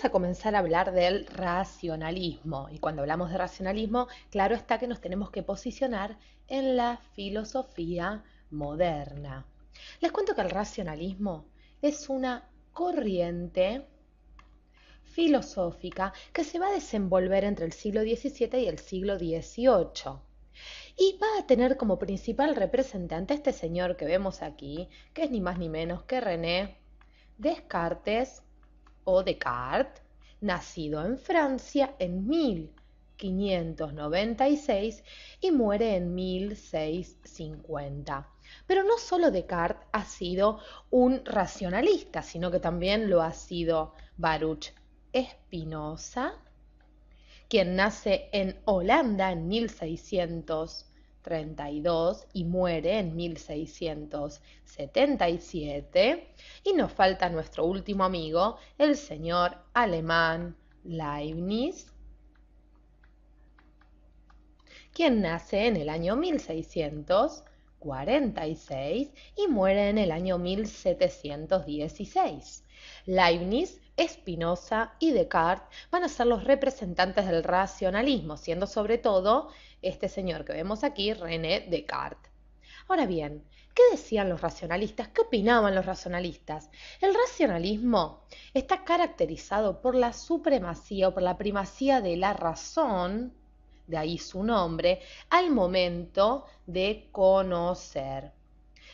vamos a comenzar a hablar del racionalismo. Y cuando hablamos de racionalismo, claro está que nos tenemos que posicionar en la filosofía moderna. Les cuento que el racionalismo es una corriente filosófica que se va a desenvolver entre el siglo XVII y el siglo XVIII. Y va a tener como principal representante a este señor que vemos aquí, que es ni más ni menos que René Descartes o Descartes, nacido en Francia en 1596 y muere en 1650. Pero no solo Descartes ha sido un racionalista, sino que también lo ha sido Baruch Spinoza, quien nace en Holanda en 1632 y muere en 1677. Y nos falta nuestro último amigo, el señor alemán Leibniz, quien nace en el año 1646 y muere en el año 1716. Leibniz, Spinoza y Descartes van a ser los representantes del racionalismo, siendo sobre todo este señor que vemos aquí, René Descartes. Ahora bien, ¿qué decían los racionalistas? ¿Qué opinaban los racionalistas? El racionalismo está caracterizado por la supremacía o por la primacía de la razón, de ahí su nombre, al momento de conocer.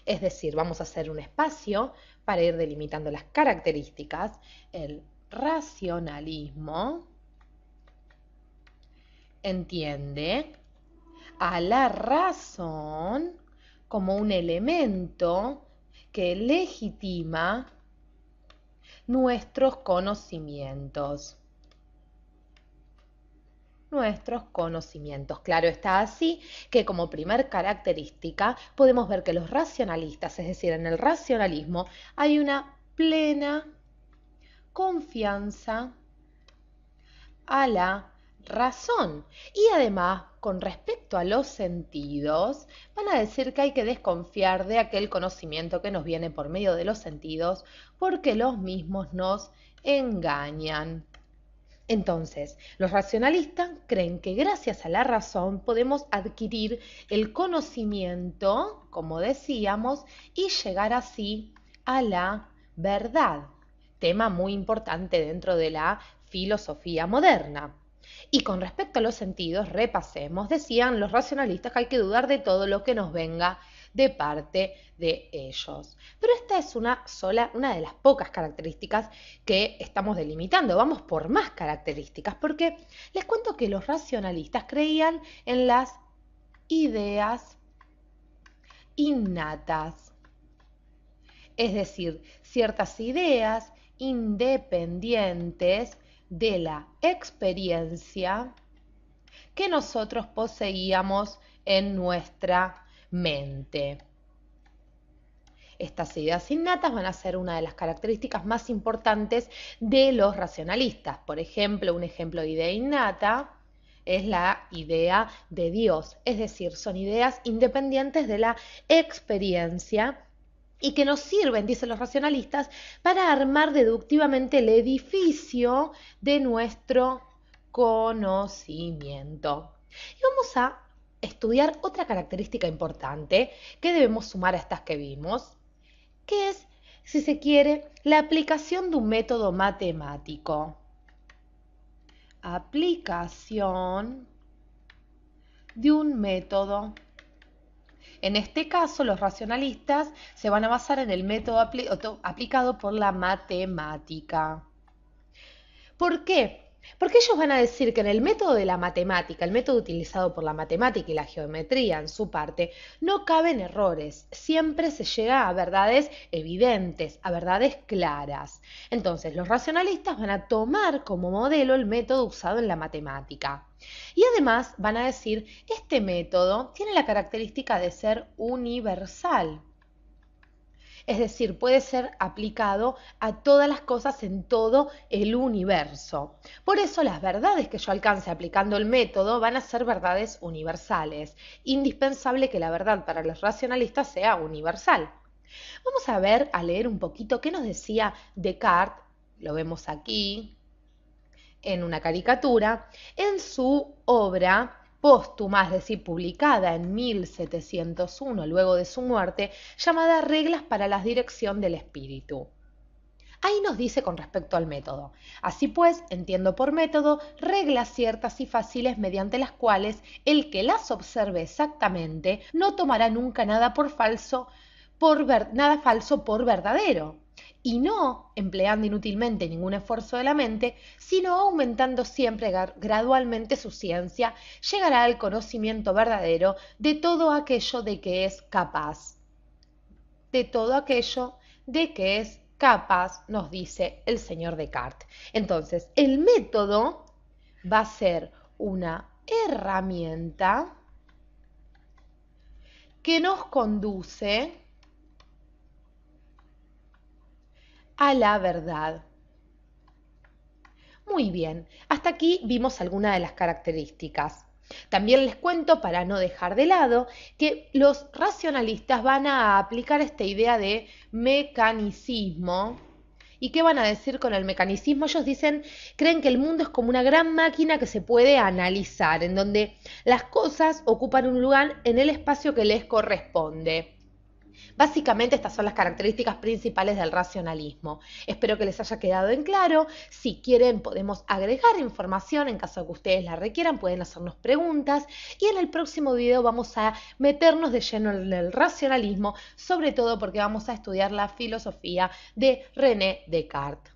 Es decir, vamos a hacer un espacio para ir delimitando las características. El racionalismo entiende a la razón como un elemento que legitima nuestros conocimientos. Claro está así que como primer característica podemos ver que los racionalistas, es decir, en el racionalismo hay una plena confianza a la razón. Y además, con respecto a los sentidos, van a decir que hay que desconfiar de aquel conocimiento que nos viene por medio de los sentidos porque los mismos nos engañan. Entonces, los racionalistas creen que gracias a la razón podemos adquirir el conocimiento, como decíamos, y llegar así a la verdad, tema muy importante dentro de la filosofía moderna. Y con respecto a los sentidos, repasemos, decían los racionalistas que hay que dudar de todo lo que nos venga de parte de ellos. Pero esta es una de las pocas características que estamos delimitando. Vamos por más características, porque les cuento que los racionalistas creían en las ideas innatas, es decir, ciertas ideas independientes de la experiencia que nosotros poseíamos en nuestra mente. Estas ideas innatas van a ser una de las características más importantes de los racionalistas. Por ejemplo, un ejemplo de idea innata es la idea de Dios, es decir, son ideas independientes de la experiencia y que nos sirven, dicen los racionalistas, para armar deductivamente el edificio de nuestro conocimiento. Y vamos a estudiar otra característica importante que debemos sumar a estas que vimos, que es, si se quiere, la aplicación de un método matemático. Aplicación de un método. En este caso, los racionalistas se van a basar en el método aplicado por la matemática. ¿Por qué? Porque ellos van a decir que en el método de la matemática, el método utilizado por la matemática y la geometría en su parte, no caben errores. Siempre se llega a verdades evidentes, a verdades claras. Entonces, los racionalistas van a tomar como modelo el método usado en la matemática. Y además van a decir, este método tiene la característica de ser universal. Es decir, puede ser aplicado a todas las cosas en todo el universo. Por eso las verdades que yo alcance aplicando el método van a ser verdades universales. Indispensable que la verdad para los racionalistas sea universal. Vamos a leer un poquito qué nos decía Descartes, lo vemos aquí. en una caricatura, en su obra póstuma, es decir, publicada en 1701, luego de su muerte, llamada Reglas para la dirección del espíritu. Ahí nos dice con respecto al método. Así pues, entiendo por método reglas ciertas y fáciles mediante las cuales el que las observe exactamente no tomará nunca nada falso por verdadero, y no empleando inútilmente ningún esfuerzo de la mente, sino aumentando siempre gradualmente su ciencia, llegará al conocimiento verdadero de todo aquello de que es capaz. De todo aquello de que es capaz, nos dice el señor Descartes. Entonces, el método va a ser una herramienta que nos conduce a la verdad. Muy bien, hasta aquí vimos algunas de las características. También les cuento, para no dejar de lado, que los racionalistas van a aplicar esta idea de mecanicismo. ¿Y qué van a decir con el mecanicismo? Ellos creen que el mundo es como una gran máquina que se puede analizar, en donde las cosas ocupan un lugar en el espacio que les corresponde. Básicamente estas son las características principales del racionalismo. Espero que les haya quedado en claro. Si quieren podemos agregar información en caso de que ustedes la requieran, pueden hacernos preguntas y en el próximo video vamos a meternos de lleno en el racionalismo, sobre todo porque vamos a estudiar la filosofía de René Descartes.